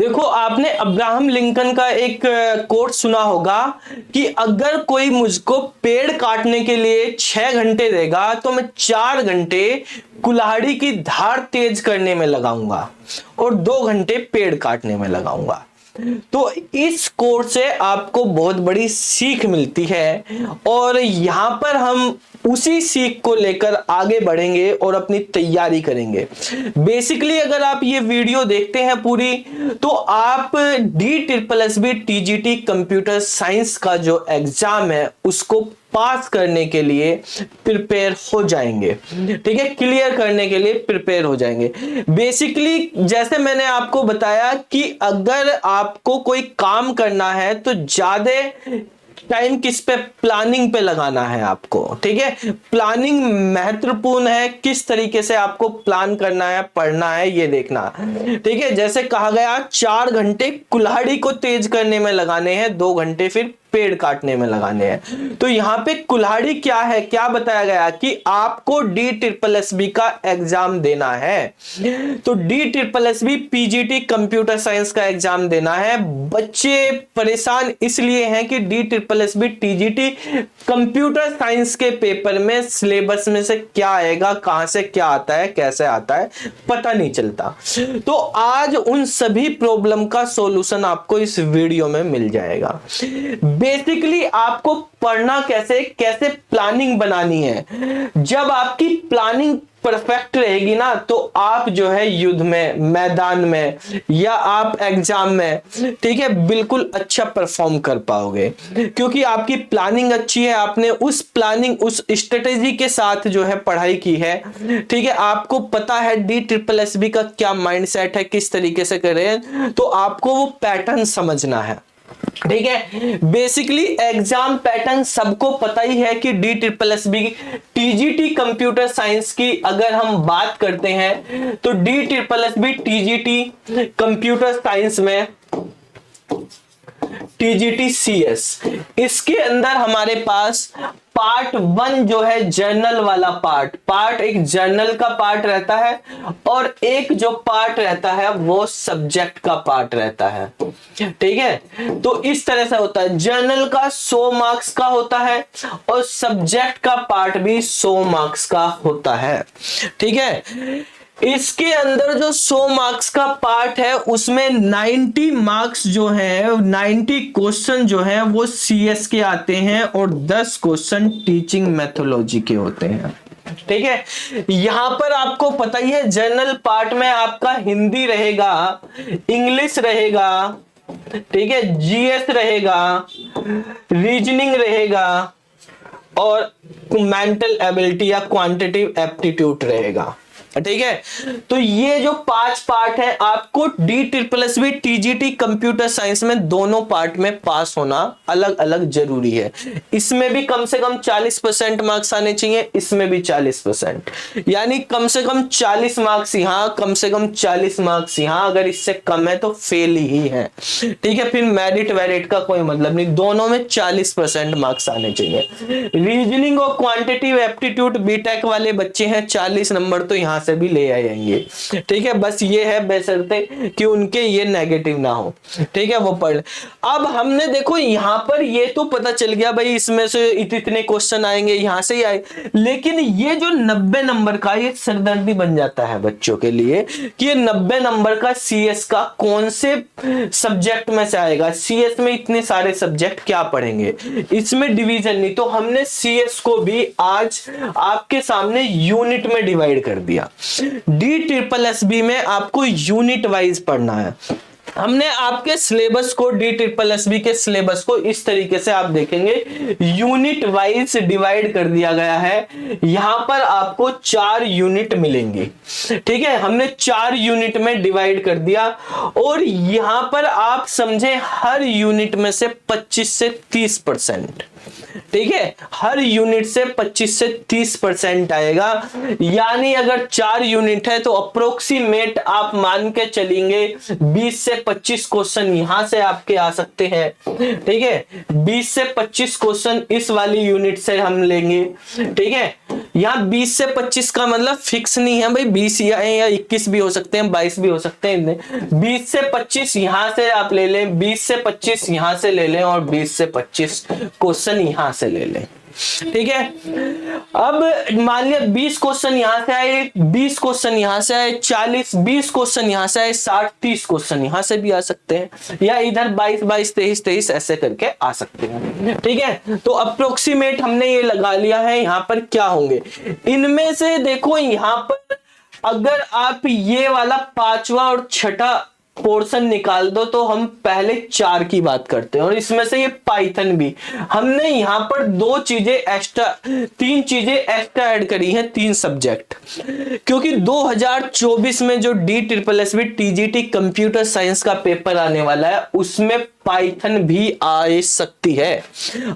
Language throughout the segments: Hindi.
देखो, आपने अब्राहम लिंकन का एक कोट सुना होगा कि अगर कोई मुझको पेड़ काटने के लिए 6 घंटे देगा तो मैं 4 घंटे कुल्हाड़ी की धार तेज करने में लगाऊंगा और 2 घंटे पेड़ काटने में लगाऊंगा। तो इस कोर्स से आपको बहुत बड़ी सीख मिलती है और यहां पर हम उसी सीख को लेकर आगे बढ़ेंगे और अपनी तैयारी करेंगे। बेसिकली अगर आप ये वीडियो देखते हैं पूरी, तो आप DSSB TGT कंप्यूटर साइंस का जो एग्जाम है उसको पास करने के लिए प्रिपेयर हो जाएंगे। ठीक है, क्लियर करने के लिए प्रिपेयर हो जाएंगे। बेसिकली जैसे मैंने आपको बताया कि अगर आपको कोई काम करना है तो ज्यादा टाइम किस पे, प्लानिंग पे लगाना है आपको। ठीक है, प्लानिंग महत्वपूर्ण है, किस तरीके से आपको प्लान करना है, पढ़ना है, ये देखना। ठीक है, जैसे कहा गया 4 घंटे कुल्हाड़ी को तेज करने में लगाने हैं, 2 घंटे फिर पेड़ काटने में लगाने हैं। तो यहां पे कुल्हाड़ी क्या है, क्या बताया गया कि आपको DSSB का एग्जाम देना है। तो DSSB PGT कंप्यूटर साइंस का एग्जाम देना है। बच्चे परेशान इसलिए हैं कि DSSB TGT कंप्यूटर साइंस के पेपर में सिलेबस में से क्या आएगा, कहां से क्या आता है, कैसे आता है, पता नहीं चलता। तो आज उन सभी प्रॉब्लम का सॉल्यूशन आपको इस वीडियो में मिल जाएगा। बेसिकली आपको पढ़ना कैसे, कैसे प्लानिंग बनानी है। जब आपकी प्लानिंग परफेक्ट रहेगी ना, तो आप जो है युद्ध में, मैदान में या आप एग्जाम में, ठीक है, बिल्कुल अच्छा परफॉर्म कर पाओगे, क्योंकि आपकी प्लानिंग अच्छी है। आपने उस प्लानिंग, उस स्ट्रेटेजी के साथ जो है पढ़ाई की है। ठीक है, आपको पता है DSSB का क्या माइंडसेट है, किस तरीके से करें, तो आपको वो पैटर्न समझना है। ठीक है, बेसिकली एग्जाम पैटर्न सबको पता ही है कि DSSB TGT कंप्यूटर साइंस की अगर हम बात करते हैं तो DSSB TGT कंप्यूटर साइंस में TGT CS, इसके अंदर हमारे पास पार्ट 1 जो है जर्नल वाला पार्ट एक जर्नल का पार्ट रहता है और एक जो पार्ट रहता है वो सब्जेक्ट का पार्ट रहता है। ठीक है, तो इस तरह से होता है। जर्नल का 100 मार्क्स का होता है और सब्जेक्ट का पार्ट भी 100 मार्क्स का होता है। ठीक है, इसके अंदर जो 100 मार्क्स का पार्ट है उसमें 90 मार्क्स जो है, 90 क्वेश्चन जो है वो CS के आते हैं और 10 क्वेश्चन टीचिंग मेथोडोलॉजी के होते हैं। ठीक है, यहां पर आपको पता ही है जर्नल पार्ट में आपका हिंदी रहेगा, इंग्लिश रहेगा, ठीक है, GS रहेगा, रीजनिंग रहेगा और मेंटल एबिलिटी या क्वांटिटेटिव एप्टीट्यूड रहेगा। ठीक है, तो ये जो 5 पार्ट है आपको DSSB TGT कंप्यूटर साइंस में दोनों पार्ट में पास होना अलग अलग जरूरी है। इसमें भी कम से कम 40% मार्क्स आने चाहिए, इसमें भी 40%, यानी कम से कम 40 मार्क्स यहां, कम से कम 40 मार्क्स यहां। अगर इससे कम है तो फेल ही है। ठीक है, फिर मेरिट वेरिट का कोई मतलब नहीं, दोनों में 40% मार्क्स आने चाहिए। रीजनिंग और क्वांटिटेटिव एप्टीट्यूड बीटेक वाले बच्चे हैं, 40 नंबर तो यहां से भी ले आएंगे। ठीक है, बस ये है बशर्ते कि उनके ये नेगेटिव ना हो। ठीक है, वो पढ़। अब हमने देखो यहां पर ये तो पता चल गया भाई इसमें से इतने क्वेश्चन आएंगे, यहां से ही आए, लेकिन ये जो 90 नंबर का, ये सरदर्दी बन जाता है बच्चों के लिए कि ये 90 नंबर का CS का कौन से सब्जेक्ट में से आएगा। CS में इतने सारे सब्जेक्ट क्या पढ़ेंगे, इसमें डिवीजन नहीं। तो हमने CS को भी आज आपके सामने यूनिट में डिवाइड कर दिया। DSSB में आपको यूनिट वाइज पढ़ना है। हमने आपके सिलेबस को, DSSB के सिलेबस को इस तरीके से आप देखेंगे यूनिट वाइज डिवाइड कर दिया गया है। यहां पर आपको 4 यूनिट मिलेंगे। ठीक है, हमने 4 यूनिट में डिवाइड कर दिया और यहां पर आप समझे हर यूनिट में से 25 से 30%। ठीक है, हर यूनिट से 25 से 30% आएगा। यानी अगर 4 यूनिट है तो अप्रोक्सीमेट आप मान के चलेंगे 20 से 25 क्वेश्चन यहां से आपके आ सकते हैं। ठीक है, 20 से 25 क्वेश्चन इस वाली यूनिट से हम लेंगे। ठीक है, यहाँ 20 से 25 का मतलब फिक्स नहीं है भाई, 20 या 21 भी हो सकते हैं, 22 भी हो सकते हैं। 20 से 25 यहां से आप ले लें, 20 से 25 यहां से ले लें और 20 से 25 क्वेश्चन यहां से ले लें। ठीक है, अब मान लिया 20 क्वेश्चन यहां से आए, 20 क्वेश्चन यहां से आए, 40, 20 क्वेश्चन यहां से आए, 60, 30 क्वेश्चन यहां से भी आ सकते हैं, या इधर 22, 22, 23, 23 ऐसे करके आ सकते हैं। ठीक है, तो अप्रोक्सीमेट हमने ये लगा लिया है। यहां पर क्या होंगे इनमें से, देखो यहां पर अगर आप ये वाला पांचवा और छठा पोर्शन निकाल दो तो हम पहले 4 की बात करते हैं, और इसमें से ये पाइथन भी हमने यहां पर 2 चीजें एक्स्ट्रा, 3 चीजें एक्स्ट्रा ऐड करी हैं, 3 सब्जेक्ट, क्योंकि 2024 में जो DSSB TGT कंप्यूटर साइंस का पेपर आने वाला है उसमें पाइथन भी आ सकती है,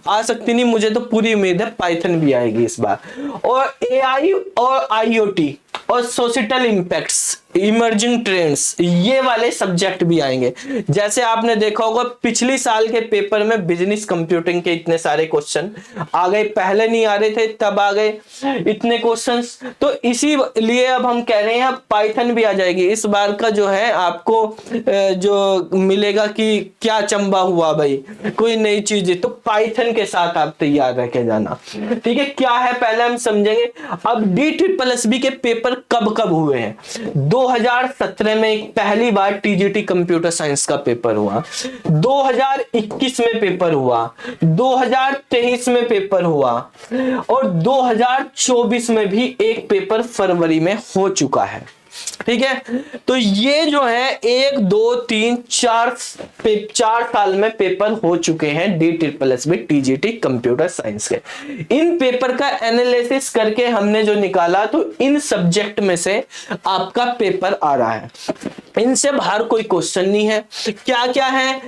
आ सकती नहीं, मुझे तो पूरी उम्मीद है पाइथन भी आएगी इस बार, और AI और IoT और सोशल इंपैक्ट्स, इमर्जिंग ट्रेंड्स, ये वाले सब्जेक्ट भी आएंगे। जैसे आपने देखा होगा पिछली साल के पेपर में बिजनेस कंप्यूटिंग के इतने सारे क्वेश्चन आ गए, पहले नहीं आ रहे थे तब आ गए इतने क्वेश्चंस, तो इसीलिए अब हम कह रहे हैं अब पाइथन भी आ जाएगी। इस बार का जो है आपको जो मिलेगा कि क्या चंबा हुआ भाई, कोई नई चीज है तो पाइथन के साथ आप तैयार रह के जाना। ठीक है, क्या है पहले हम समझेंगे। अब DSSB के पेपर कब कब हुए हैं। 2017 में पहली बार TGT कंप्यूटर साइंस का पेपर हुआ, 2021 में पेपर हुआ, 2023 में पेपर हुआ, और 2024 में भी एक पेपर फरवरी में हो चुका है। ठीक है, तो ये जो है 1, 2, 3, 4 साल में पेपर हो चुके हैं DSSB TGT कंप्यूटर साइंस के। इन पेपर का एनालिसिस करके हमने जो निकाला तो इन सब्जेक्ट में से आपका पेपर आ रहा है, इनसे बाहर कोई क्वेश्चन नहीं है। क्या क्या है,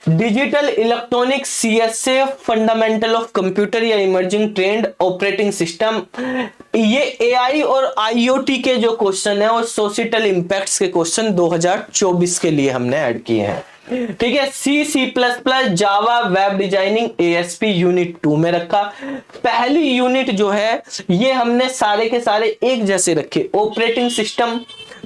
digital electronics, CSA, fundamental of computer या इमर्जिंग ट्रेंड, ऑपरेटिंग सिस्टम, ये AI और IoT के जो क्वेश्चन है और सोशल इंपैक्ट्स के क्वेश्चन 2024 के लिए हमने ऐड किए हैं। ठीक है, C++, जावा, वेब डिजाइनिंग, ASP यूनिट 2 में रखा। पहली यूनिट जो है ये हमने सारे के सारे एक जैसे रखे, ऑपरेटिंग सिस्टम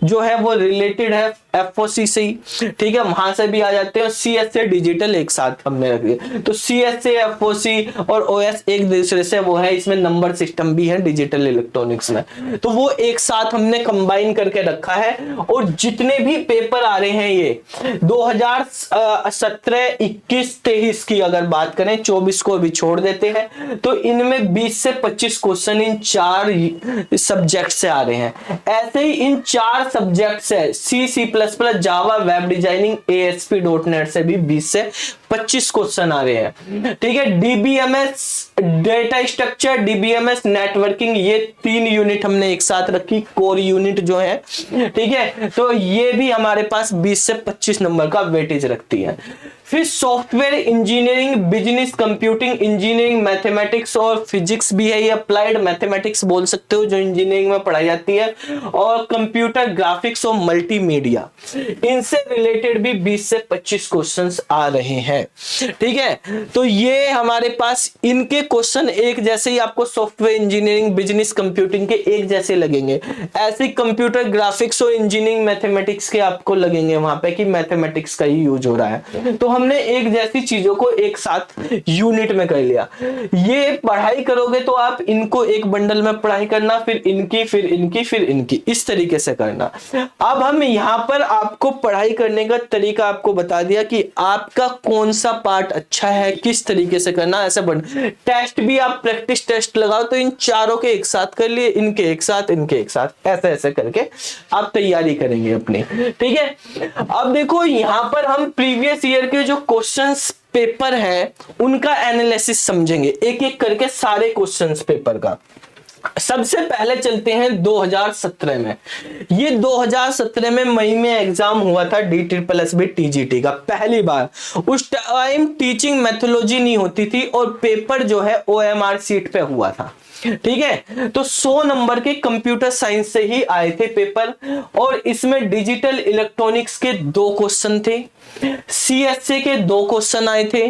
जो है वो रिलेटेड है FOC से ही, ठीक है, वहां से भी आ जाते हैं। CSA डिजिटल एक साथ हमने रख दिया, तो CSA, FOC और OS एक दूसरे से वो है, इसमें नंबर सिस्टम भी है डिजिटल इलेक्ट्रॉनिक्स में, तो वो एक साथ हमने कंबाइन करके रखा है। और जितने भी पेपर आ रहे हैं ये 2017, 21, 23 की अगर बात करें, 24 को भी छोड़ देते हैं, तो इनमें 20 से 25 क्वेश्चन इन 4 सब्जेक्ट से आ रहे हैं। ऐसे ही इन 4 सब्जेक्ट से C++, जावा, वेब डिजाइनिंग, ASP.NET से भी 20 से 25 क्वेश्चन आ रहे हैं। ठीक है, DBMS, data structure, DBMS, networking, ये 3 यूनिट हमने एक साथ रखी, कोर यूनिट जो है। ठीक है, तो ये भी हमारे पास 20 से 25 नंबर का वेटेज रखती है। फिर software engineering, business computing, engineering, mathematics और फिजिक्स भी है, ये अप्लाइड मैथमेटिक्स बोल सकते हो जो इंजीनियरिंग में पढ़ाई जाती है, और कंप्यूटर ग्राफिक्स और मल्टीमीडिया, इनसे रिलेटेड भी 20 से 25 क्वेश्चंस आ रहे हैं। ठीक है, तो ये हमारे पास इनके क्वेश्चन एक जैसे ही आपको सॉफ्टवेयर इंजीनियरिंग, बिजनेस कंप्यूटिंग के एक जैसे लगेंगे, ऐसे कंप्यूटर ग्राफिक्स और इंजीनियरिंग मैथमेटिक्स के आपको लगेंगे वहां पे कि मैथमेटिक्स का ही यूज हो रहा है। तो हमने एक जैसी चीजों को एक साथ यूनिट में कर लिया। ये पढ़ाई करोगे तो आप इनको एक बंडल में पढ़ाई करना, फिर इनकी, फिर इनकी, फिर इनकी, इस तरीके से करना। अब हम यहां पर आपको पढ़ाई करने का तरीका आपको बता दिया कि आपका कौन सा पार्ट अच्छा है, किस तरीके से करना। ऐसे टेस्ट भी आप प्रैक्टिस टेस्ट लगाओ तो इन चारों के एक साथ कर लिए, इनके एक साथ, इनके एक साथ, ऐसे ऐसे करके आप तैयारी करेंगे अपनी। ठीक है, अब देखो यहां पर हम प्रीवियस ईयर के जो क्वेश्चंस पेपर है उनका एनालिसिस समझेंगे एक एक करके, सारे क्वेश्चंस पेपर का। सबसे पहले चलते हैं 2017 में। ये 2017 में मई में एग्जाम हुआ था DSSB TGT का पहली बार। उस टाइम टीचिंग मेथोलॉजी नहीं होती थी और पेपर जो है OMR सीट पे हुआ था। ठीक है, तो 100 नंबर के कंप्यूटर साइंस से ही आए थे पेपर, और इसमें डिजिटल इलेक्ट्रॉनिक्स के 2 क्वेश्चन थे, CSA के 2 क्वेश्चन आए थे,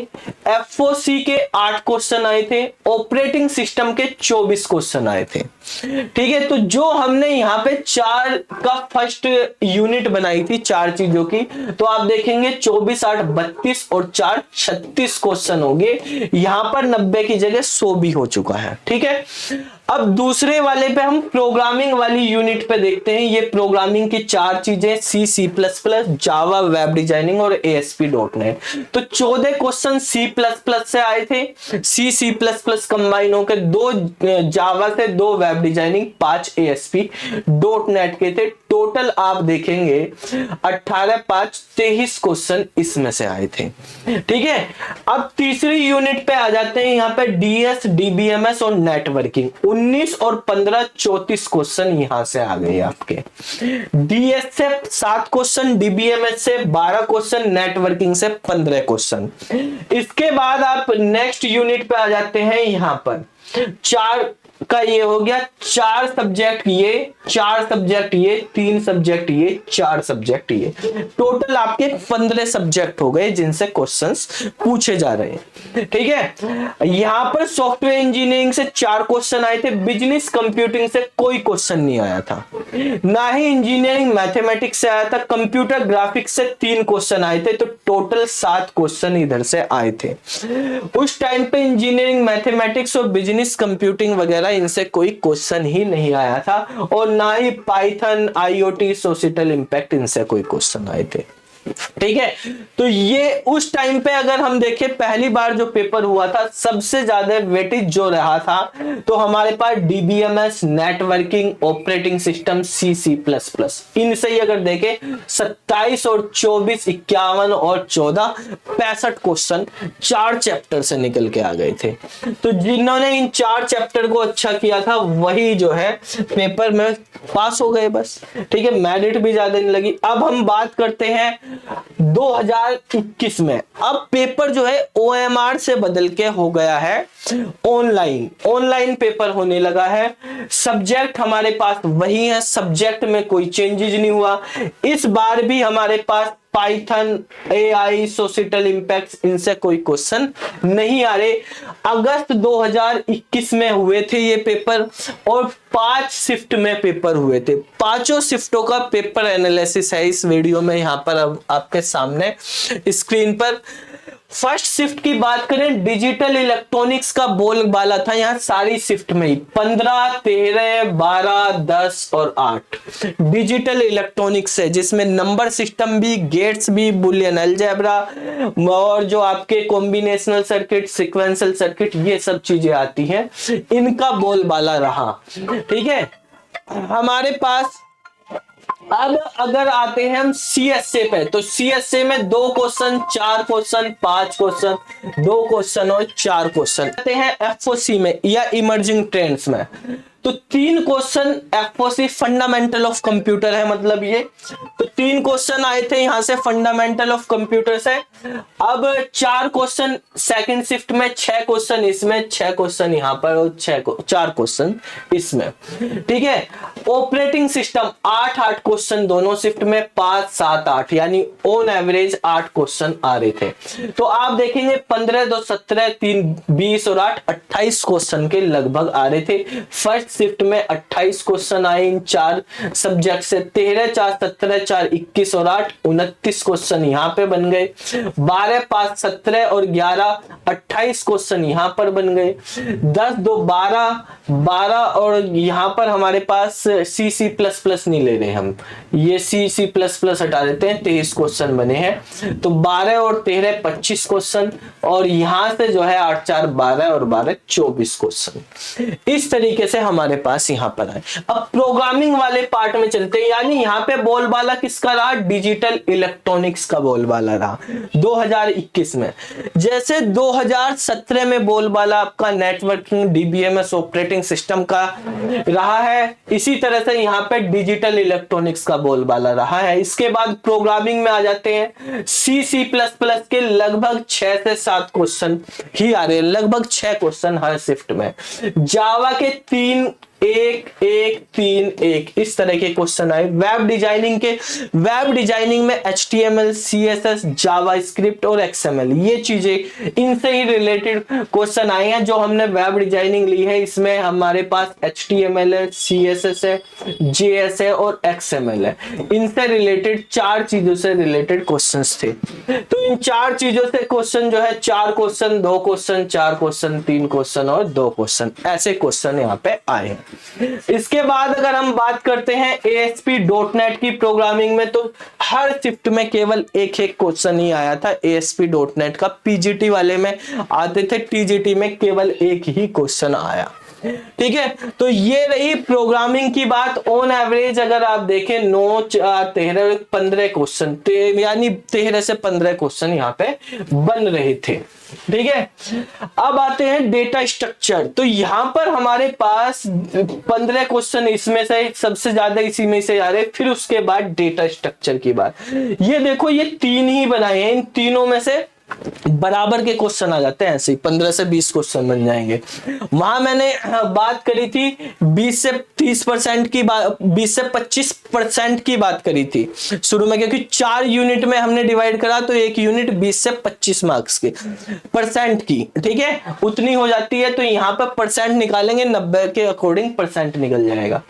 FOC के 8 क्वेश्चन आए थे, ऑपरेटिंग सिस्टम के 24 क्वेश्चन आए थे। ठीक है, तो जो हमने यहाँ पे 4 का फर्स्ट यूनिट बनाई थी 4 चीजों की, तो आप देखेंगे 24 8 32 और 4 36 क्वेश्चन हो गए। यहाँ पर 90 की जगह 100 भी हो चुका है। ठीक है, अब दूसरे वाले पे हम प्रोग्रामिंग वाली यूनिट पे देखते हैं। ये प्रोग्रामिंग की 4 चीजें C++, जावा, वेब डिजाइनिंग और ASP.NET। तो 14 क्वेश्चन C++ से आए थे, C++ कंबाइन होकर 2 जावा से, 2 वेब डिजाइनिंग, 5 ASP.NET के थे। टोटल आप देखेंगे 18 5 23 क्वेश्चन इसमें से आए थे। ठीक है, अब तीसरी यूनिट पे आ जाते हैं। यहाँ पे DS, DBMS और नेटवर्किंग 19 और 15 34 क्वेश्चन यहां से आ गए आपके। DS से 7 क्वेश्चन, DBMS से 12 क्वेश्चन, नेटवर्किंग से 15 क्वेश्चन। इसके बाद आप नेक्स्ट यूनिट पे आ जाते हैं। यहां पर 4 का ये हो गया, 4 सब्जेक्ट ये, 4 सब्जेक्ट ये, 3 सब्जेक्ट ये, 4 सब्जेक्ट ये, टोटल आपके 15 सब्जेक्ट हो गए जिनसे क्वेश्चंस पूछे जा रहे हैं। ठीक है, यहां पर सॉफ्टवेयर इंजीनियरिंग से 4 क्वेश्चन आए थे, बिजनेस कंप्यूटिंग से कोई क्वेश्चन नहीं आया था, ना ही इंजीनियरिंग मैथमेटिक्स से आया था। कंप्यूटर ग्राफिक्स से 3 क्वेश्चन आए थे, तो टोटल 7 क्वेश्चन इधर से आए थे। उस टाइम पे इंजीनियरिंग मैथमेटिक्स और बिजनेस कंप्यूटिंग वगैरह इनसे कोई क्वेश्चन ही नहीं आया था, और ना ही पाइथन, IoT, सोशल इंपैक्ट, इनसे कोई क्वेश्चन आए थे। ठीक है, तो ये उस टाइम पे अगर हम देखें पहली बार जो पेपर हुआ था, सबसे ज्यादा वेटेज जो रहा था, तो हमारे पास DBMS, networking, operating system, C++, इनसे ही अगर देखें 27 और 24 51 और 14 65 क्वेश्चन 4 चैप्टर से निकल के आ गए थे। तो जिन्होंने इन 4 चैप्टर को अच्छा किया था वही जो है पेपर में पास हो गए बस। ठीक है, मेरिट भी ज्यादा नहीं लगी। अब हम बात करते हैं 2021 में। अब पेपर जो है OMR से बदल के हो गया है ऑनलाइन पेपर होने लगा है। सब्जेक्ट हमारे पास वही है, सब्जेक्ट में कोई चेंजेस नहीं हुआ। इस बार भी हमारे पास पाइथन, AI, सोशल इंपैक्ट, इनसे कोई क्वेश्चन नहीं आ रहे। अगस्त 2021 में हुए थे ये पेपर, और 5 शिफ्ट में पेपर हुए थे। 5 शिफ्टों का पेपर एनालिसिस है इस वीडियो में, यहां पर अब आपके सामने स्क्रीन पर। फर्स्ट शिफ्ट की बात करें, डिजिटल इलेक्ट्रॉनिक्स का बोलबाला था यहाँ सारी शिफ्ट में ही। 15, 13, 12, 10 और 8 डिजिटल इलेक्ट्रॉनिक्स है, जिसमें नंबर सिस्टम भी, गेट्स भी, बुलियन अलजेब्रा और जो आपके कॉम्बिनेशनल सर्किट, सीक्वेंशियल सर्किट, ये सब चीजें आती हैं, इनका बोलबाला रहा। ठीक है, हमारे पास अब अगर आते हैं हम CSA पे, तो CSA में 2 क्वेश्चन, 4 क्वेश्चन, 5 क्वेश्चन, 2 क्वेश्चन और 4 क्वेश्चन। आते हैं FOC में या इमर्जिंग ट्रेंड्स में, तो 3 question FOC fundamental of computer है, मतलब ये तो 3 क्वेश्चन आए थे यहां से फंडामेंटल ऑफ कंप्यूटर से। अब 4 क्वेश्चन सेकंड शिफ्ट में, 6 क्वेश्चन इसमें, 6 क्वेश्चन यहां पर और 4 क्वेश्चन इसमें। ठीक है, ऑपरेटिंग सिस्टम 8 क्वेश्चन दोनों शिफ्ट में, 5 7 8, यानी ऑन एवरेज 8 क्वेश्चन आ रहे थे। तो आप देखेंगे 15 2 17 3 20 और 8 28 क्वेश्चन के लगभग आ रहे थे। फर्स्ट शिफ्ट में 28 क्वेश्चन आए इन 4 सब्जेक्ट से। 13 4 17 4 21 और 8 29 क्वेश्चन यहां पे बन गए। 12 5 17 और 11 28 क्वेश्चन यहां पर बन गए। 10 2 12 और यहां पर हमारे पास C++ नहीं ले रहे हम, ये C++ हटा देते हैं, 23 क्वेश्चन बने हैं। तो 12 और 13 25 क्वेश्चन, और यहां से जो है 8 4 12 और 12 24 क्वेश्चन। इस तरीके से हमारे पास यहां पर है। अब प्रोग्रामिंग वाले पार्ट में चलते हैं, यानी यहां पे बोलबाला किसका रहा? डिजिटल इलेक्ट्रॉनिक्स का बोलबाला रहा 2021 में। जैसे 2017 में बोलबाला आपका नेटवर्किंग, DBMS, ऑपरेटिंग सिस्टम का रहा है, इसी तरह से यहां पे डिजिटल इलेक्ट्रॉनिक्स का बोलबाला रहा है। इसके बाद प्रोग्रामिंग में आ जाते हैं। C++ के लगभग 6 से 7 क्वेश्चन ही आ रहे हैं, लगभग 6 क्वेश्चन हर शिफ्ट में। जावा के 3 1 1 3 1 इस तरह के क्वेश्चन आए। वेब डिजाइनिंग में HTML, CSS, जावास्क्रिप्ट और XML ये चीजें, इनसे ही रिलेटेड क्वेश्चन आए हैं। जो हमने वेब डिजाइनिंग ली है इसमें हमारे पास HTML है, CSS है, JS है और XML है। इनसे रिलेटेड 4 चीजों से रिलेटेड क्वेश्चंस थे। तो इन 4 चीजों से क्वेश्चन जो है 4 क्वेश्चन, 2 क्वेश्चन, 4 क्वेश्चन, 3 क्वेश्चन और 2 क्वेश्चन, ऐसे क्वेश्चन यहाँ पे आए हैं। इसके बाद अगर हम बात करते हैं ASP.NET की प्रोग्रामिंग में, तो हर शिफ्ट में केवल एक क्वेश्चन ही आया था ASP.NET का। PGT वाले में आते थे, TGT में केवल एक ही क्वेश्चन आया। ठीक है, तो ये रही प्रोग्रामिंग की बात। ऑन एवरेज अगर आप देखें 9 13 15 क्वेश्चन, यानी 13 से 15 क्वेश्चन यहाँ पे बन रहे थे। ठीक है, अब आते हैं डेटा स्ट्रक्चर। तो यहां पर हमारे पास 15 क्वेश्चन इसमें से सबसे ज्यादा इसी में से आ रहे। फिर उसके बाद डेटा स्ट्रक्चर की बात, ये देखो ये 3 ही बनाए हैं, इन तीनों में से बराबर के क्वेश्चन आ जाते हैं। ऐसे ही 15 से 20 क्वेश्चन बन जाएंगे। वहां मैंने बात करी थी 20 से 30% की बात, 20 से 25% की बात करी थी शुरू में, क्योंकि 4 यूनिट में हमने डिवाइड करा तो एक यूनिट 20 से 25 मार्क्स की परसेंट की। ठीक है, उतनी हो जाती है। तो यहाँ पर परसेंट निकालेंगे, 90 के अकॉर्डिंग परसेंट निकल जाएगा।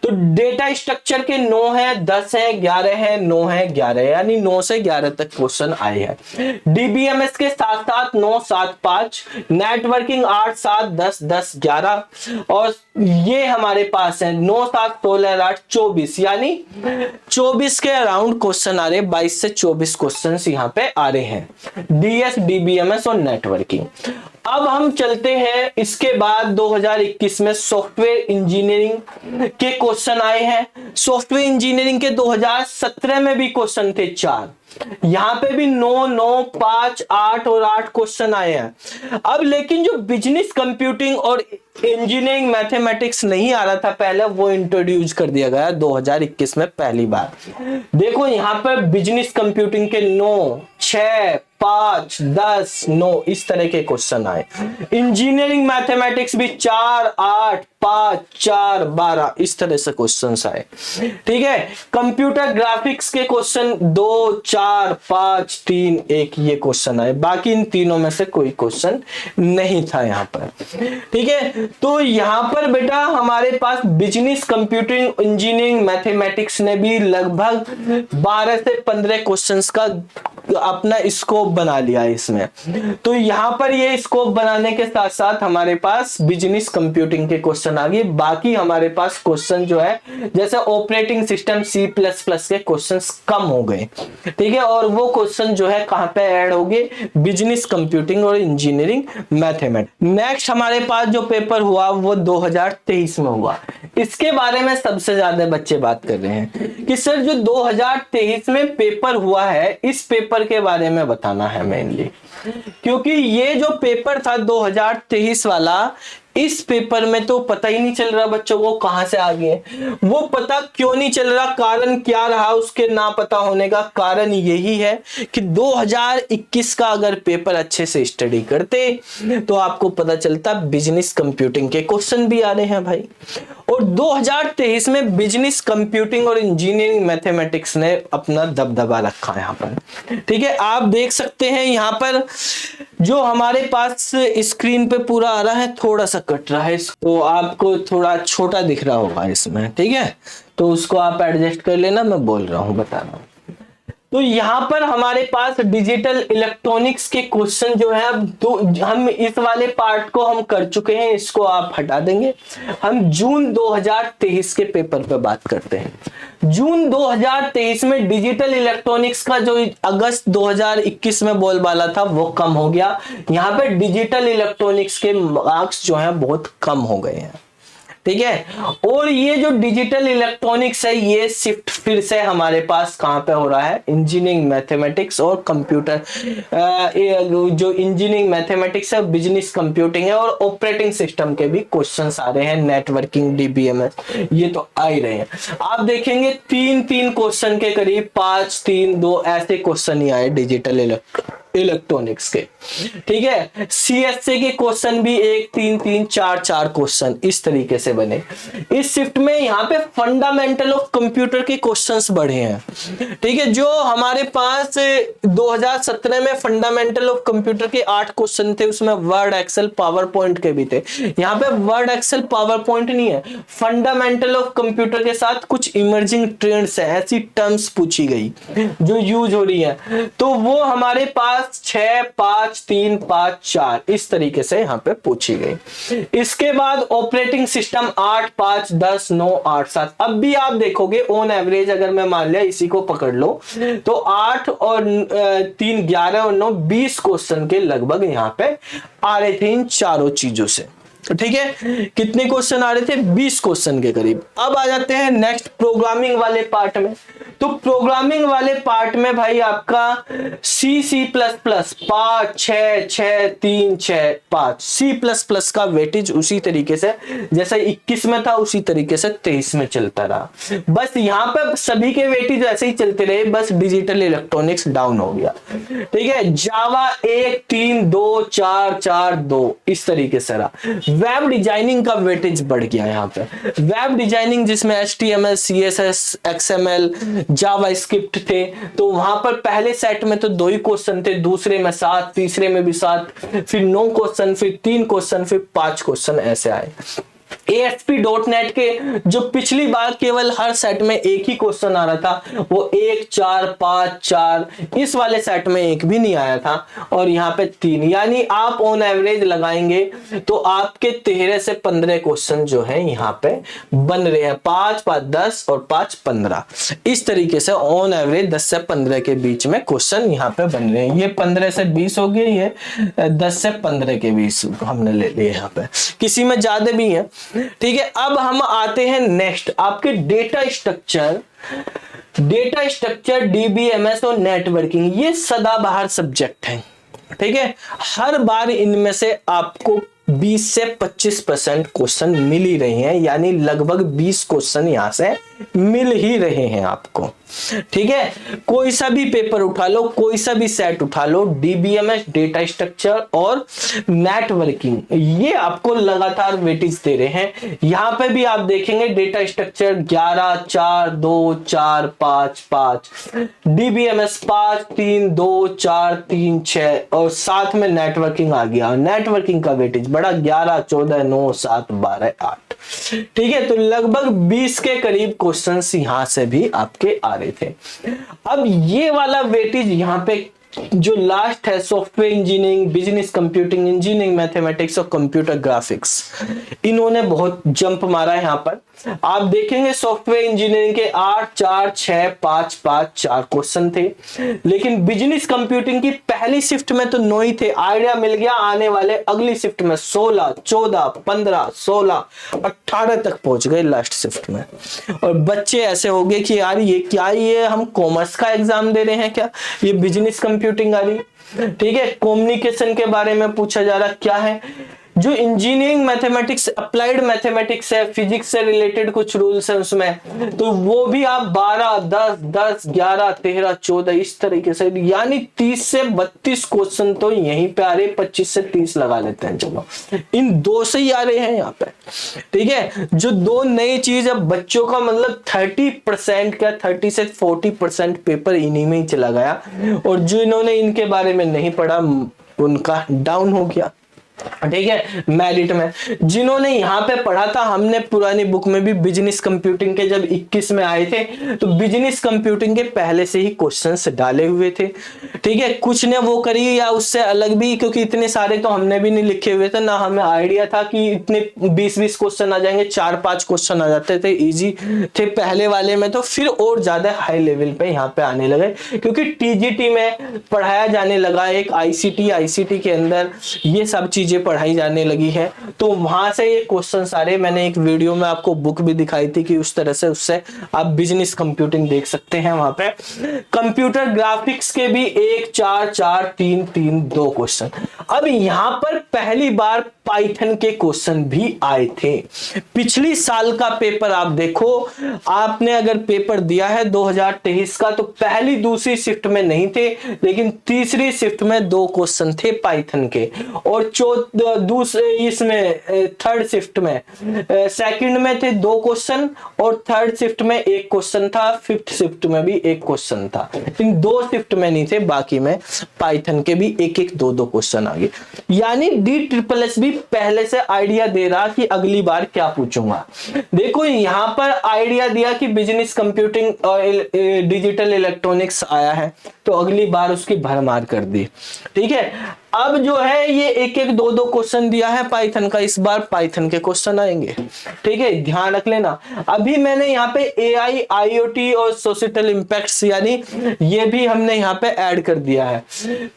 तो डेटा स्ट्रक्चर के 9 है, 10 है, 11 है, 9 है, 11 है, यानी 9 से 11 तक क्वेश्चन आए हैं। DBMS के 7 7 9 7 5, नेटवर्किंग 8 7 10 10 11, और ये हमारे पास है 9 7 16 8 24, यानी 24 के अराउंड क्वेश्चन आ रहे, 22 से 24 क्वेश्चन यहाँ पे आ रहे हैं DS, DBMS और नेटवर्किंग। अब हम चलते हैं, इसके बाद 2021 में सॉफ्टवेयर इंजीनियरिंग के क्वेश्चन आए हैं। सॉफ्टवेयर इंजीनियरिंग के 2017 में भी क्वेश्चन थे 4, यहां पे भी 9 9 5 8 और 8 क्वेश्चन आए हैं। अब लेकिन जो बिजनेस कंप्यूटिंग और इंजीनियरिंग मैथमेटिक्स नहीं आ रहा था पहले, वो इंट्रोड्यूस कर दिया गया 2021 में पहली बार। देखो यहां पर बिजनेस कंप्यूटिंग के 9 6 5 10 9 इस तरह के क्वेश्चन आए। इंजीनियरिंग मैथमेटिक्स भी 4 8 5 4 12 इस तरह से क्वेश्चंस आए। ठीक है, कंप्यूटर ग्राफिक्स के क्वेश्चन 2 4 5 3 1 ये क्वेश्चन आए। बाकी इन तीनों में से कोई क्वेश्चन नहीं था यहाँ पर। ठीक है, तो यहाँ पर बेटा हमारे पास बिजनेस कंप्यूटिंग इंजीनियरिंग मैथमेटिक्स ने भी लगभग 12 से 15 क्वेश्चंस का अपना स्कोप बना लिया है इसमें। तो यहां पर ये स्कोप बनाने के साथ साथ हमारे पास बिजनेस कंप्यूटिंग के क्वेश्चन आ गए। बाकी हमारे पास क्वेश्चन जो है जैसे ऑपरेटिंग सिस्टम C++ के क्वेश्चंस कम हो गए। ठीक है, और वो क्वेश्चन जो है कहां पे ऐड हो गए, बिजनेस कंप्यूटिंग और इंजीनियरिंग मैथमेटिक्स। नेक्स्ट हमारे पास जो पेपर हुआ वो 2023 में हुआ। इसके बारे में सबसे ज्यादा बच्चे बात कर रहे हैं कि सर जो 2023 में पेपर हुआ है, इस पेपर के बारे में बताना है मेनली, क्योंकि ये जो पेपर था 2023 वाला, इस पेपर में तो पता ही नहीं चल रहा बच्चों को कहां से आ गए। वो पता क्यों नहीं चल रहा, कारण क्या रहा उसके ना पता होने का? कारण यही है कि 2021 का अगर पेपर अच्छे से स्टडी करते तो आपको पता चलता बिजनेस कंप्यूटिंग के क्वेश्चन भी आ रहे हैं भाई। और 2023 में बिजनेस कंप्यूटिंग और इंजीनियरिंग मैथमेटिक्स ने अपना दबदबा रखा है यहाँ पर। ठीक है, आप देख सकते हैं यहाँ पर जो हमारे पास स्क्रीन पे पूरा आ रहा है, थोड़ा सा कट रहा है, तो आपको थोड़ा छोटा दिख रहा होगा इसमें। ठीक है, तो उसको आप एडजस्ट कर लेना, मैं बोल रहा हूँ, बता रहा हूँ। तो यहाँ पर हमारे पास डिजिटल इलेक्ट्रॉनिक्स के क्वेश्चन जो है, अब हम इस वाले पार्ट को हम कर चुके हैं, इसको आप हटा देंगे। हम जून 2023 के पेपर पे बात करते हैं। जून 2023 में डिजिटल इलेक्ट्रॉनिक्स का जो अगस्त 2021 में बोलबाला था वो कम हो गया। यहाँ पे डिजिटल इलेक्ट्रॉनिक्स के मार्क्स जो हैं बहुत कम हो गए हैं। ठीक है, और ये जो डिजिटल इलेक्ट्रॉनिक्स है ये शिफ्ट फिर से हमारे पास कहां पे हो रहा है, इंजीनियरिंग मैथमेटिक्स और कंप्यूटर, जो इंजीनियरिंग मैथमेटिक्स है, बिजनेस कंप्यूटिंग है, और ऑपरेटिंग सिस्टम के भी क्वेश्चंस आ रहे हैं, नेटवर्किंग, DBMS ये तो आ ही रहे हैं। आप देखेंगे 3 3 क्वेश्चन के करीब, 5 3 2 ऐसे क्वेश्चन ही आए डिजिटल इलेक्ट्रॉनिक्स के। ठीक है, सीएसए के क्वेश्चन भी 1 3 3 4 4 क्वेश्चन इस तरीके से बने। इस शिफ्ट में यहाँ पे फंडामेंटल ऑफ कंप्यूटर के क्वेश्चंस बढ़े हैं। ठीक है, जो हमारे पास 2017 में फंडामेंटल ऑफ कंप्यूटर के 8 क्वेश्चन थे, उसमें वर्ड, एक्सेल, पावर पॉइंट के भी थे। यहाँ पे वर्ड, एक्सेल, पावर पॉइंट नहीं है, फंडामेंटल ऑफ कंप्यूटर के साथ कुछ इमर्जिंग ट्रेंड्स है, ऐसी टर्म्स पूछी गई जो यूज हो रही है। तो वो हमारे पास 6 5 3 5 4 इस तरीके से यहाँ पे पूछी गई। इसके बाद ऑपरेटिंग सिस्टम 8 5 10 9 8 7। अब भी आप देखोगे ऑन एवरेज, अगर मैं मान लिया इसी को पकड़ लो, तो 8 और 3 11 और 9 20 क्वेश्चन के लगभग यहाँ पे आ रहे थे इन चारों चीजों से। ठीक है, कितने क्वेश्चन आ रहे थे? 20 क्वेश्चन के करीब। अब आ जाते हैं नेक्स्ट प्रोग्रामिंग वाले पार्ट में। तो प्रोग्रामिंग वाले पार्ट में भाई आपका C++ 5 6 6 3 6 5 C++ का वेटेज उसी तरीके से जैसे 21 में था उसी तरीके से 23 में चलता रहा। बस यहाँ पे सभी के वेटेज ऐसे ही चलते रहे, बस डिजिटल इलेक्ट्रॉनिक्स डाउन हो गया। ठीक है, जावा 1 3 2 4 4 2 इस तरीके से रहा। वेब डिजाइनिंग का वेटेज बढ़ गया यहाँ पे। वेब डिजाइनिंग जिसमें HTML CSS XML जावास्क्रिप्ट थे, तो वहां पर पहले सेट में तो 2 ही क्वेश्चन थे, दूसरे में 7, तीसरे में भी 7, फिर 9 क्वेश्चन, फिर 3 क्वेश्चन, फिर 5 क्वेश्चन ऐसे आए। ASP.NET के जो पिछली बार केवल हर सेट में एक ही क्वेश्चन आ रहा था, वो 1 4 5 4, इस वाले सेट में एक भी नहीं आया था, और यहाँ पे 3, यानी आप ऑन एवरेज लगाएंगे तो आपके 13 से 15 क्वेश्चन जो है यहाँ पे बन रहे हैं। 5 5 10 और 5 15 इस तरीके से ऑन एवरेज 10 से 15 के बीच में क्वेश्चन यहाँ पे बन रहे हैं। ये 15 से 20 हो गए, ये 10 से 15 के बीच हमने ले लिए यहाँ पे, किसी में ज्यादा भी है। ठीक है, अब हम आते हैं नेक्स्ट आपके data structure. Data structure, DBMS और नेटवर्किंग, ये सदाबहार सब्जेक्ट है। ठीक है, हर बार इनमें से आपको 20 से 25% क्वेश्चन मिल ही रहे हैं, यानी लगभग 20 क्वेश्चन यहां से मिल ही रहे हैं आपको। ठीक है, कोई सा भी पेपर उठा लो, कोई सा भी सेट उठा लो, DBMS डेटा स्ट्रक्चर और नेटवर्किंग, ये आपको लगातार वेटेज दे रहे हैं। यहां पे भी आप देखेंगे डेटा स्ट्रक्चर 11 4 2 4 5 5, DBMS 5 3 2 4 3 6, और साथ में नेटवर्किंग आ गया। नेटवर्किंग का वेटेज बड़ा 11 14 9 7 12 8। ठीक है, तो लगभग 20 के करीब क्वेश्चंस यहां से भी आपके आ रहे थे। अब ये वाला वेटेज यहाँ पे जो लास्ट है, software engineering, business computing, engineering mathematics और कंप्यूटर ग्राफिक्स, इन्होंने बहुत जंप मारा है। यहाँ पर आप देखेंगे सॉफ्टवेयर इंजीनियरिंग के 8 4 6 5 5 4 क्वेश्चन थे, लेकिन बिजनेस कंप्यूटिंग की पहली शिफ्ट में तो 9 ही थे। आइडिया मिल गया, आने वाले अगली शिफ्ट में 16 14 15 16 18 तक पहुंच गए लास्ट शिफ्ट में। और बच्चे ऐसे हो गए कि यार ये क्या, ये हम कॉमर्स का एग्जाम दे रहे हैं क्या, ये बिजनेस कंप्यूटिंग आ रही। ठीक है, कम्युनिकेशन के बारे में पूछा जा रहा क्या है, जो इंजीनियरिंग मैथमेटिक्स, अप्लाइड मैथमेटिक्स है, फिजिक्स से रिलेटेड कुछ रूल्स है उसमें, तो वो भी आप 12 10 10 11 13 14 इस तरीके से, यानी 30 से 32 क्वेश्चन तो यहीं पे आ रहे, 25 से 30 लगा लेते हैं, चलो इन 2 से ही आ रहे हैं यहाँ पे। ठीक है, जो 2 नई चीज है, बच्चों का मतलब 30% का 30 से 40% पेपर इन्हीं में ही चला गया, और जो इन्होंने इनके बारे में नहीं पढ़ा उनका डाउन हो गया। ठीक है, मेरिट में जिन्होंने यहाँ पे पढ़ा था, हमने पुरानी बुक में भी बिजनेस कंप्यूटिंग के जब 21 में आए थे, तो बिजनेस कंप्यूटिंग के पहले से ही क्वेश्चंस डाले हुए थे। ठीक है, कुछ ने वो करी या उससे अलग भी, क्योंकि इतने सारे तो हमने भी नहीं लिखे हुए थे ना, हमें आइडिया था कि इतने 20-20 क्वेश्चन आ जाएंगे, 4-5 क्वेश्चन आ जाते थे, इजी थे पहले वाले में, तो फिर और ज्यादा हाई लेवल पे यहाँ पे आने लगे, क्योंकि TGT में पढ़ाया जाने लगा, एक ICT के अंदर ये सब चीज चीजें पढ़ाई जाने लगी है, तो वहां से ये क्वेश्चन सारे, मैंने एक वीडियो में आपको बुक भी दिखाई थी कि उस तरह से उससे आप बिजनेस कंप्यूटिंग देख सकते हैं। वहां पे कंप्यूटर ग्राफिक्स के भी 1 4 4 3 3 2 क्वेश्चन। अब यहां पर पहली बार पाइथन के क्वेश्चन भी आए थे। पिछली साल का पेपर आप देखो, आपने अगर पेपर दिया है 2023 का, तो पहली दूसरी शिफ्ट में नहीं थे, लेकिन तीसरी शिफ्ट में 2 क्वेश्चन थे पाइथन के, और दूसरे इसमें थर्ड शिफ्ट में, सेकंड में थे 2 क्वेश्चन, और थर्ड शिफ्ट में 1 क्वेश्चन था, फिफ्थ शिफ्ट में भी 1 क्वेश्चन था। इन 2 शिफ्ट में नहीं थे, बाकी में पाइथन के भी 1 1 2 2 क्वेश्चन आ गए। यानी DSSS भी पहले से आइडिया दे रहा कि अगली बार क्या पूछूंगा। देखो यहां पर आइडिया दिया कि बिजनेस कंप्यूटिंग और डिजिटल इलेक्ट्रॉनिक्स आया है, तो अगली बार उसकी भरमार कर दी। ठीक है, अब जो है ये 1 1 2 2 क्वेश्चन दिया है पाइथन का, इस बार पाइथन के क्वेश्चन आएंगे। ठीक है, ध्यान रख लेना। अभी मैंने यहाँ पे AI, IoT और सोशल इंपैक्ट्स, यानी ये भी हमने यहाँ पे ऐड कर दिया है।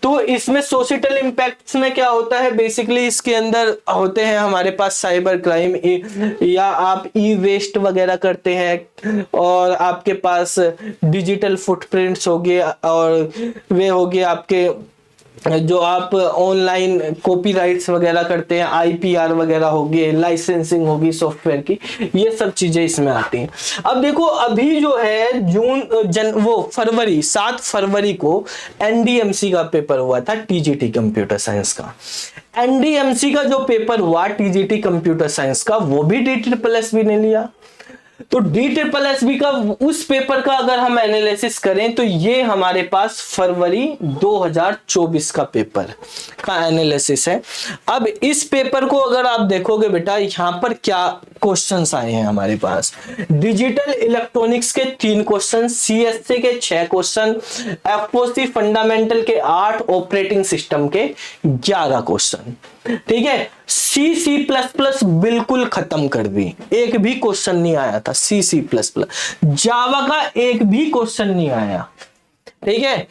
तो इसमें सोशल इंपैक्ट्स में क्या होता है, बेसिकली इसके अंदर होते हैं हमारे पास साइबर क्राइम, या आप ई-वेस्ट वगैरह करते हैं, और आपके पास डिजिटल फुटप्रिंट्स हो गए, और वे हो गए आपके जो आप ऑनलाइन कॉपीराइट्स वगैरह करते हैं, IPR वगैरह हो गए, लाइसेंसिंग होगी सॉफ्टवेयर की, ये सब चीजें इसमें आती हैं। अब देखो अभी जो है फरवरी 7 फरवरी को NDMC का पेपर हुआ था, TGT कंप्यूटर साइंस का। NDMC का जो पेपर हुआ TGT कंप्यूटर साइंस का, वो भी DSSS भी ने लिया। तो DSSS का उस पेपर का अगर हम एनालिसिस करें, तो ये हमारे पास फरवरी 2024 का पेपर का एनालिसिस है। अब इस पेपर को अगर आप देखोगे बेटा, यहां पर क्या क्वेश्चंस आए हैं हमारे पास। डिजिटल इलेक्ट्रॉनिक्स के 3 क्वेश्चन, CSC के 6 क्वेश्चन, FOC फंडामेंटल के 8, ऑपरेटिंग सिस्टम के 11 क्वेश्चन। ठीक है, C++ बिल्कुल खत्म कर दी, एक भी क्वेश्चन नहीं आया था। C++, जावा का एक भी क्वेश्चन नहीं आया। ठीक है,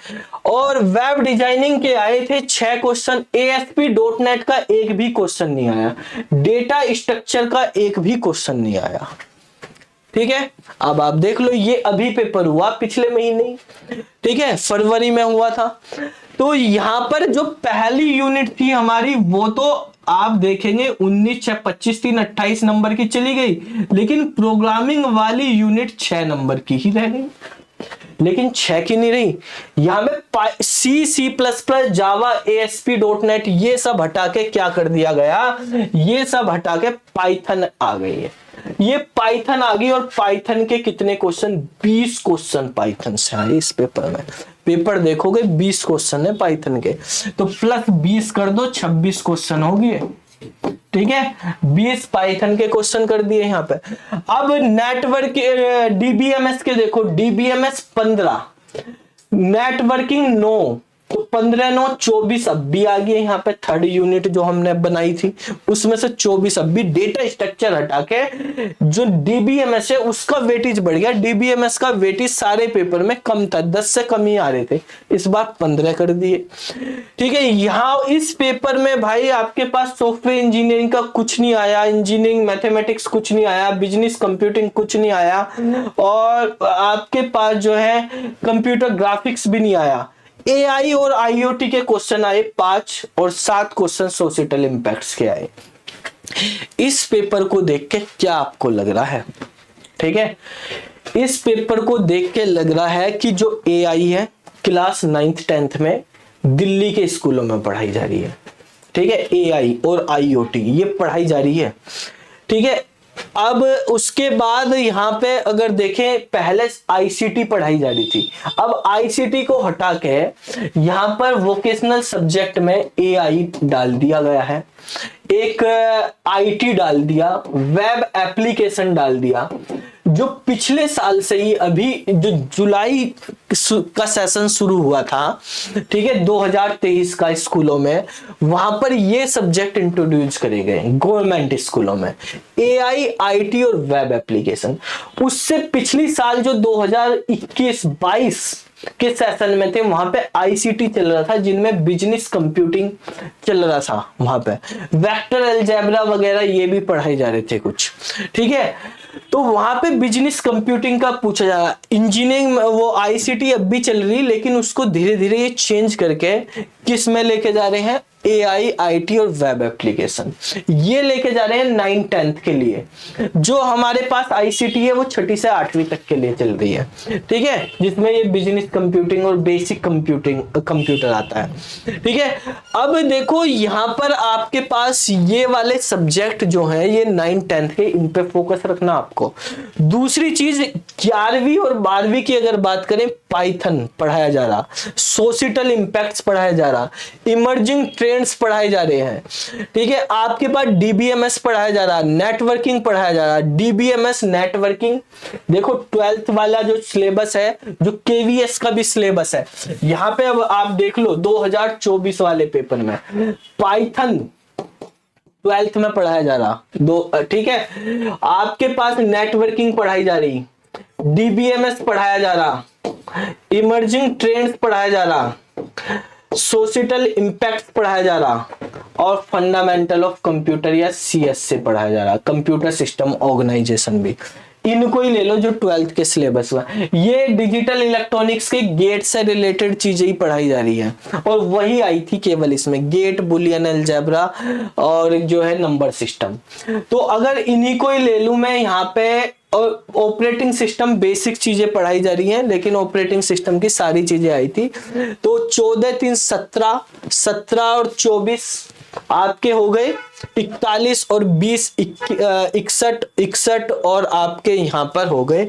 और वेब डिजाइनिंग के आए थे 6 क्वेश्चन, ASP.NET का एक भी क्वेश्चन नहीं आया, डेटा स्ट्रक्चर का एक भी क्वेश्चन नहीं आया। ठीक है, अब आप देख लो, ये अभी पेपर हुआ पिछले महीने, ठीक है, फरवरी में हुआ था। तो यहां पर जो पहली यूनिट थी हमारी, वो तो आप देखेंगे 19 6 25 3 28 नंबर की चली गई, लेकिन प्रोग्रामिंग वाली यूनिट 6 नंबर की ही रह गई, लेकिन 6 की नहीं रही। यहां में C++, जावा, ASP.NET ये सब हटा के क्या कर दिया गया, ये सब हटा के पाइथन आ गई है। ये पाइथन आ गई, और पाइथन के कितने क्वेश्चन, 20 क्वेश्चन पाइथन से आए इस पेपर में। पेपर देखोगे 20 क्वेश्चन है पाइथन के, तो प्लस 20 कर दो, 26 क्वेश्चन हो गए। ठीक है, 20 पाइथन के क्वेश्चन कर दिए यहाँ पे। अब नेटवर्क DBMS के देखो, DBMS 15, नेटवर्किंग 9, तो 15 9 24 अब भी आ गई यहाँ पे। थर्ड यूनिट जो हमने बनाई थी उसमें से 24 अब भी। डेटा स्ट्रक्चर हटा के जो DBMS है उसका वेटेज बढ़ गया। DBMS का वेटेज सारे पेपर में कम था, 10 से कम ही आ रहे थे, इस बार 15 कर दिए। ठीक है, यहाँ इस पेपर में भाई आपके पास सॉफ्टवेयर इंजीनियरिंग का कुछ नहीं आया, इंजीनियरिंग मैथमेटिक्स कुछ नहीं आया, बिजनेस कंप्यूटिंग कुछ नहीं आया, और आपके पास जो है कंप्यूटर ग्राफिक्स भी नहीं आया। AI और IoT के क्वेश्चन आए 5, और 7 क्वेश्चन सोशल इंपैक्ट्स के आए। इस पेपर को देख के क्या आपको लग रहा है? ठीक है, इस पेपर को देख के लग रहा है कि जो AI है क्लास 9th 10th में दिल्ली के स्कूलों में पढ़ाई जा रही है। ठीक है, AI और IoT ये पढ़ाई जा रही है। ठीक है, अब उसके बाद यहाँ पे अगर देखें, पहले ICT पढ़ाई जा रही थी, अब ICT को हटा के यहाँ पर वोकेशनल सब्जेक्ट में AI डाल दिया गया है, एक IT डाल दिया, वेब एप्लीकेशन डाल दिया। जो पिछले साल से ही, अभी जो जुलाई का सेशन शुरू हुआ था, ठीक है, 2023 का स्कूलों में, वहां पर ये सब्जेक्ट इंट्रोड्यूस करे गए गवर्नमेंट स्कूलों में, AI, IT और वेब एप्लीकेशन। उससे पिछली साल जो 2021-22 किस सेशन में थे, वहां पे आईसीटी चल रहा था, जिनमें बिजनेस कंप्यूटिंग चल रहा था, वहां पे वेक्टर अलजेब्रा वगैरह ये भी पढ़ाए जा रहे थे कुछ, ठीक है। तो वहां पे बिजनेस कंप्यूटिंग का पूछा जा रहा, इंजीनियरिंग वो आईसीटी अब भी चल रही, लेकिन उसको धीरे धीरे ये चेंज करके किस में लेके जा रहे हैं, एआई, आईटी और वेब एप्लीकेशन, ये लेके जा रहे हैं 9th-10th के लिए। जो हमारे पास आईसीटी है वो 6ठी से 8वीं तक के लिए चल रही है, ठीक है, जिसमें ये बिजनेस कंप्यूटिंग और बेसिक कंप्यूटर आता है, ठीक है। अब देखो यहाँ पर आपके पास ये वाले सब्जेक्ट जो है ये 9th-10th के, इन पे फोकस रखना आपको। दूसरी चीज 11वीं और 12वीं की अगर बात करें, पाइथन पढ़ाया जा रहा, सोशियल इंपैक्ट्स पढ़ाया जा रहा, इमर्जिंग ट्रेंड्स पढ़ाए जा रहे हैं, ठीक है। आपके पास डीबीएमएस पढ़ाया जा रहा, नेटवर्किंग पढ़ाया जा रहा, डीबीएमएस नेटवर्किंग। देखो 12th वाला जो सिलेबस है, जो केवीएस का भी सिलेबस है, यहाँ पे अब आप देख लो 2024 वाले पेपर में पाइथन 12th में पढ़ाया जा रहा, ठीक है। आपके पास नेटवर्किंग पढ़ाई जा रही, डीबीएमएस पढ़ाया जा रहा, इमर्जिंग ट्रेंड्स पढ़ाया जा रहा, सोशल इंपैक्ट पढ़ाया जा रहा, और फंडामेंटल ऑफ कंप्यूटर या सीएस से पढ़ाया जा रहा, कंप्यूटर सिस्टम ऑर्गेनाइजेशन भी। इनको ही ले लो जो 12th के सिलेबस में। ये डिजिटल इलेक्ट्रॉनिक्स के गेट से रिलेटेड चीजें ही पढ़ाई जा रही है, और वही आई थी केवल इसमें, गेट, बुलियन अलजेब्रा और जो है नंबर सिस्टम। तो अगर इन्हीं को ही ले लूं मैं यहाँ पे, और ऑपरेटिंग सिस्टम बेसिक चीजें पढ़ाई जा रही हैं, लेकिन ऑपरेटिंग सिस्टम की सारी चीजें आई थी। तो 14, 3, 17 और 24 आपके हो गए, 41 और 20, 61 और आपके यहाँ पर हो गए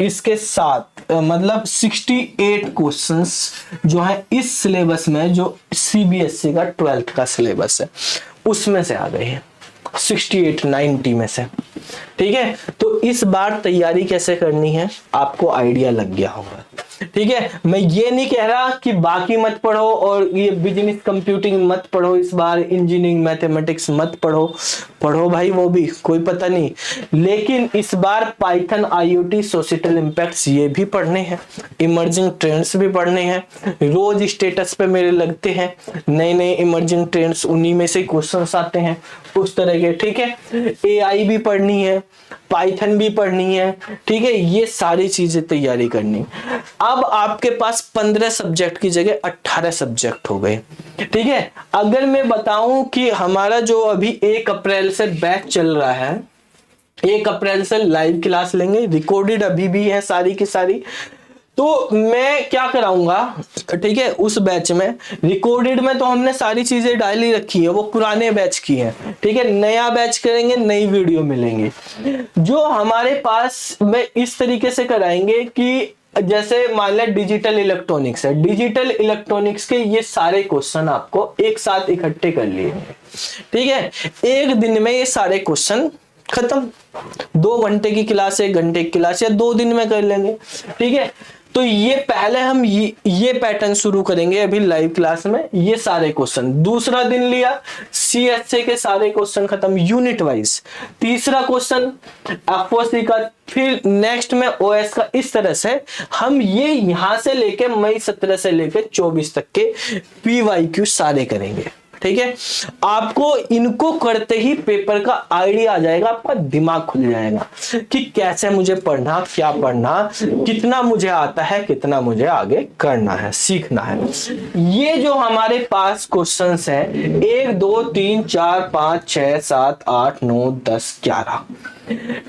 इसके साथ, मतलब 68 क्वेश्चंस जो है इस सिलेबस में, जो सीबीएसई का 12th का सिलेबस है उसमें से आ गए हैं, 68, 90 में से, ठीक है। तो इस बार तैयारी कैसे करनी है आपको आइडिया लग गया होगा, ठीक है। मैं ये नहीं कह रहा कि बाकी मत पढ़ो और ये बिजनेस कंप्यूटिंग मत पढ़ो, इस बार इंजीनियरिंग मैथमेटिक्स मत पढ़ो भाई, वो भी कोई पता नहीं, लेकिन इस बार पाइथन, आईओटी, सोशल इंपैक्ट्स ये भी पढ़ने हैं, इमर्जिंग ट्रेंड्स भी पढ़ने हैं। रोज स्टेटस पे मेरे लगते हैं नए नए इमर्जिंग ट्रेंड्स, उन्हीं में से क्वेश्चंस आते हैं उस तरह के, ठीक है। एआई भी पढ़नी है, पाइथन भी पढ़नी है, ठीक है। ये सारी चीजें तैयारी करनी। अब आपके पास 15 सब्जेक्ट की जगह 18 सब्जेक्ट हो गए, ठीक है। अगर मैं बताऊं कि हमारा जो अभी 1 अप्रैल से बैच चल रहा है, 1 अप्रैल से लाइव क्लास लेंगे, रिकॉर्डेड अभी भी है सारी की सारी, तो मैं क्या कराऊंगा, ठीक है। उस बैच में रिकॉर्डेड में तो हमने सारी चीजें डाल ही रखी है, वो पुराने बैच की है, ठीक है। नया बैच करेंगे, नई वीडियो मिलेंगे। जो हमारे पास में इस तरीके से कराएंगे कि जैसे मान लिया डिजिटल इलेक्ट्रॉनिक्स है, डिजिटल इलेक्ट्रॉनिक्स के ये सारे क्वेश्चन आपको एक साथ इकट्ठे कर लिए, ठीक है। एक दिन में ये सारे क्वेश्चन खत्म, 2 घंटे की क्लास, 1 घंटे की क्लास, या 2 दिन में कर लेंगे, ठीक है। तो ये पहले हम ये पैटर्न शुरू करेंगे अभी लाइव क्लास में, ये सारे क्वेश्चन। दूसरा दिन लिया सीएसए के सारे क्वेश्चन खत्म यूनिट वाइज, तीसरा क्वेश्चन एफओसी का, फिर नेक्स्ट में ओएस का। इस तरह से हम ये यहां से लेके मई 17 से लेके 24 तक के पीवाईक्यू सारे करेंगे, ठीक है। आपको इनको करते ही पेपर का आइडिया आ जाएगा, आपका दिमाग खुल जाएगा कि कैसे मुझे पढ़ना, क्या पढ़ना, कितना मुझे आता है, कितना मुझे आगे करना है, सीखना है। ये जो हमारे पास क्वेश्चंस हैं 1 2 3 4 5 6 7 8 9 10 11,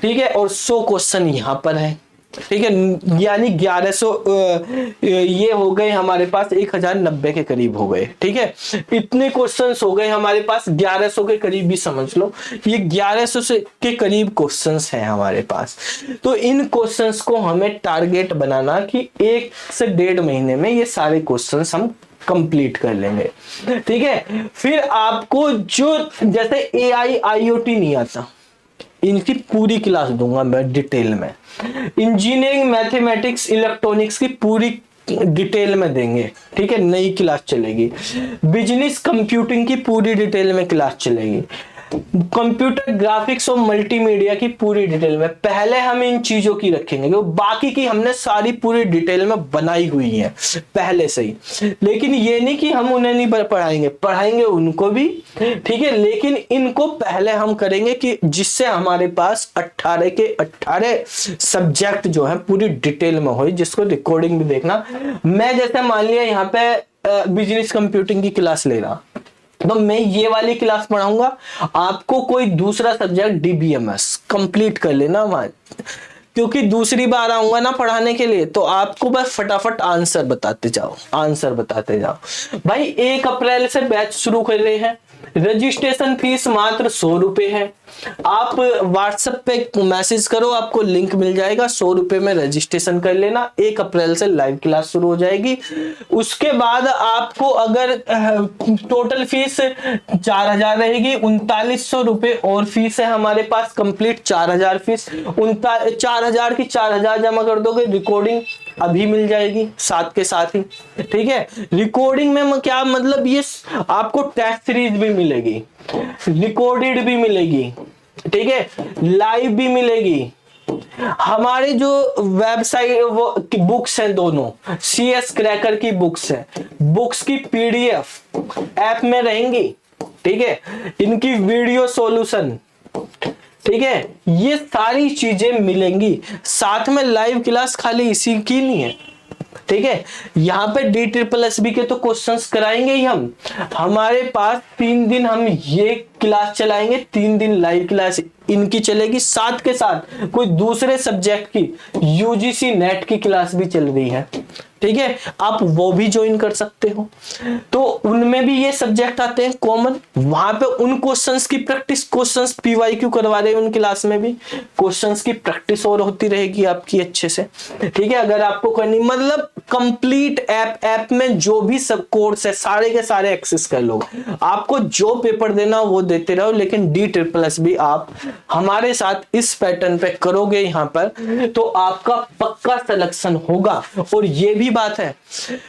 ठीक है, और 100 क्वेश्चन यहां पर है, ठीक है। यानी 1100 ये हो गए हमारे पास, 1090 के करीब हो गए, ठीक है। इतने क्वेश्चंस हो गए हमारे पास, 1100 के करीब भी समझ लो, ये 1100 से के करीब क्वेश्चंस हैं हमारे पास। तो इन क्वेश्चंस को हमें टारगेट बनाना कि 1 से 1.5 महीने में ये सारे क्वेश्चंस हम कंप्लीट कर लेंगे, ठीक है। फिर आपको जो जैसे एआई, आईओटी नहीं आता, इनकी पूरी क्लास दूंगा मैं डिटेल में, इंजीनियरिंग मैथमेटिक्स इलेक्ट्रॉनिक्स की पूरी डिटेल में देंगे, ठीक है, नई क्लास चलेगी। बिजनेस कंप्यूटिंग की पूरी डिटेल में क्लास चलेगी। कंप्यूटर ग्राफिक्स और मल्टीमीडिया की पूरी डिटेल में पहले हम इन चीजों की रखेंगे, क्योंकि बाकी की हमने सारी पूरी डिटेल में बनाई हुई है पहले से ही। लेकिन ये नहीं कि हम उन्हें नहीं पढ़ाएंगे, पढ़ाएंगे उनको भी, ठीक है, लेकिन इनको पहले हम करेंगे कि जिससे हमारे पास 18 के 18 सब्जेक्ट जो है पूरी डिटेल में हो, जिसको रिकॉर्डिंग भी देखना। मैं जैसे मान लिया यहाँ पे बिजनेस कंप्यूटिंग की क्लास ले रहा, तो मैं ये वाली क्लास पढ़ाऊंगा, आपको कोई दूसरा सब्जेक्ट DBMS कंप्लीट कर लेना वहां, क्योंकि दूसरी बार आऊंगा ना पढ़ाने के लिए, तो आपको बस फटाफट आंसर बताते जाओ, आंसर बताते जाओ। भाई 1 अप्रैल से बैच शुरू कर रहे हैं, रजिस्ट्रेशन फीस मात्र 100 रुपए है। आप व्हाट्सएप पे मैसेज करो, आपको लिंक मिल जाएगा, 100 रुपए में रजिस्ट्रेशन कर लेना। 1 अप्रैल से लाइव क्लास शुरू हो जाएगी। उसके बाद आपको अगर टोटल फीस 4000 रहेगी, 3900 रुपए और फीस है हमारे पास कंप्लीट 4000 फीस। 4000 की 4000 जमा कर दोगे, रिकॉर्डिंग अभी मिल जाएगी साथ के साथ ही, ठीक है। रिकॉर्डिंग में क्या मतलब, ये आपको टेस्ट सीरीज भी मिलेगी, रिकॉर्डेड भी मिलेगी, ठीक है, लाइव भी मिलेगी। हमारे जो वेबसाइट वो बुक्स हैं, दोनों CS क्रैकर की बुक्स हैं, बुक्स की PDF ऐप में रहेंगी, ठीक है, इनकी वीडियो सॉल्यूशन, ठीक है, ये सारी चीजें मिलेंगी। साथ में लाइव क्लास खाली इसी की नहीं है, ठीक है, यहाँ पे DSSB के तो क्वेश्चंस कराएंगे ही हम। हमारे पास 3 दिन हम ये क्लास चलाएंगे, 3 दिन लाइव क्लास इनकी चलेगी, साथ के साथ कोई दूसरे सब्जेक्ट की UGC नेट की क्लास भी चल रही है, ठीक है, आप वो भी ज्वाइन कर सकते हो। तो उनमें भी ये सब्जेक्ट आते हैं कॉमन, वहां पे उन क्वेश्चंस की प्रैक्टिस, क्वेश्चंस PYQ करवा रहे हैं उन क्लास में भी, क्वेश्चंस की प्रैक्टिस और होती रहेगी आपकी अच्छे से, ठीक है। अगर आपको करनी, मतलब कंप्लीट ऐप में जो भी सब कोर्स है सारे के सारे एक्सेस कर लो, आपको जो पेपर देना वो देते रहो। लेकिन DSSB आप हमारे साथ इस पैटर्न पे करोगे यहाँ पर, तो आपका पक्का सिलेक्शन होगा। और ये भी बात है,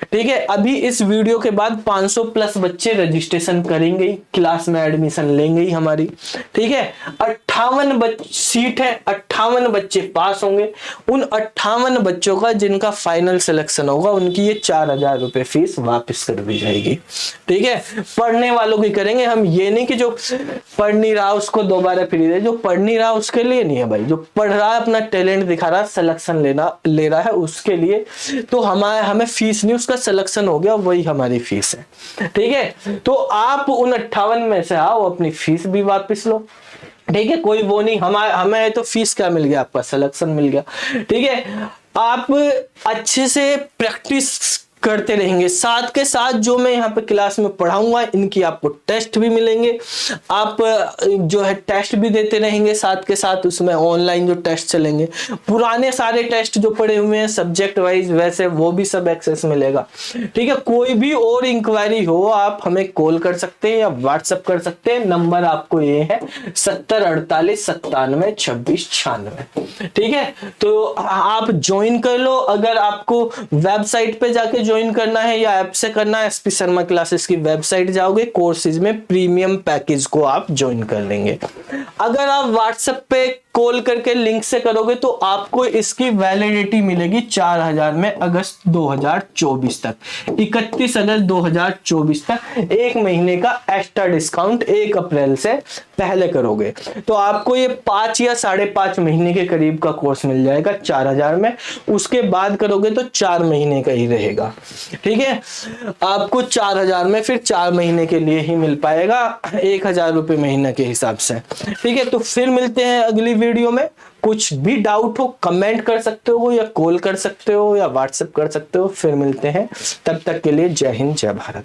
ठीक है, अभी इस वीडियो के बाद 500 प्लस बच्चे रजिस्ट्रेशन करेंगे, क्लास में एडमिशन लेंगे ही हमारी, ठीक है। 58 सीट है, 58 बच्चे पास होंगे। उन 58 बच्चों का जिनका फाइनल सिलेक्शन होगा, उनकी ये 4000 रुपए फीस वापस कर दी जाएगी, ठीक है। पढ़ने वालों की करेंगे हम, ये नहीं कि जो पढ़ नहीं रहा उसको दोबारा फ्री दे, जो पढ़ नहीं रहा उसके लिए नहीं है भाई, जो पढ़ रहा है अपना टैलेंट दिखा रहा है, सिलेक्शन ले रहा है उसके लिए, तो हमें फीस नहीं, उसका सिलेक्शन हो गया वही हमारी फीस है, ठीक है। तो आप उन 58 में से आओ, अपनी फीस भी वापस लो, ठीक है, कोई वो नहीं, हमें तो फीस क्या मिल गया, आपका सिलेक्शन मिल गया, ठीक है। आप अच्छे से प्रैक्टिस करते रहेंगे, साथ के साथ जो मैं यहाँ पे क्लास में पढ़ाऊंगा, इनकी आपको टेस्ट भी मिलेंगे, आप जो है टेस्ट भी देते रहेंगे साथ के साथ। उसमें ऑनलाइन जो टेस्ट चलेंगे, पुराने सारे टेस्ट जो पड़े हुए हैं सब्जेक्ट वाइज, वैसे वो भी सब एक्सेस मिलेगा, ठीक है। कोई भी और इंक्वायरी हो, आप हमें कॉल कर सकते हैं या व्हाट्सएप कर सकते हैं। नंबर आपको ये है 70 48 97 26 96, ठीक है। तो आप ज्वाइन कर लो। अगर आपको वेबसाइट पे जाके ज्वाइन करना है या ऐप से करना है, SP शर्मा क्लासेस की वेबसाइट जाओगे, कोर्सेज में प्रीमियम पैकेज को आप ज्वाइन कर लेंगे। अगर आप व्हाट्सएप पे कॉल करके लिंक से करोगे, तो आपको इसकी वैलिडिटी मिलेगी 4000 में, अगस्त 2024 तक, 31 अगस्त 2024 तक, 1 महीने का एक्स्ट्रा डिस्काउंट 1 अप्रैल से पहले करोगे तो आपको ये 5 या 5.5 महीने के करीब का कोर्स मिल जाएगा 4000 में। उसके बाद करोगे तो 4 महीने का ही रहेगा, ठीक है। आपको 4000 में फिर 4 महीने के लिए ही मिल पाएगा, 1000 रुपए महीना के हिसाब से, ठीक है। तो फिर मिलते हैं अगली वीडियो में। कुछ भी डाउट हो कमेंट कर सकते हो, या कॉल कर सकते हो, या व्हाट्सएप कर सकते हो। फिर मिलते हैं, तब तक के लिए जय हिंद जय भारत।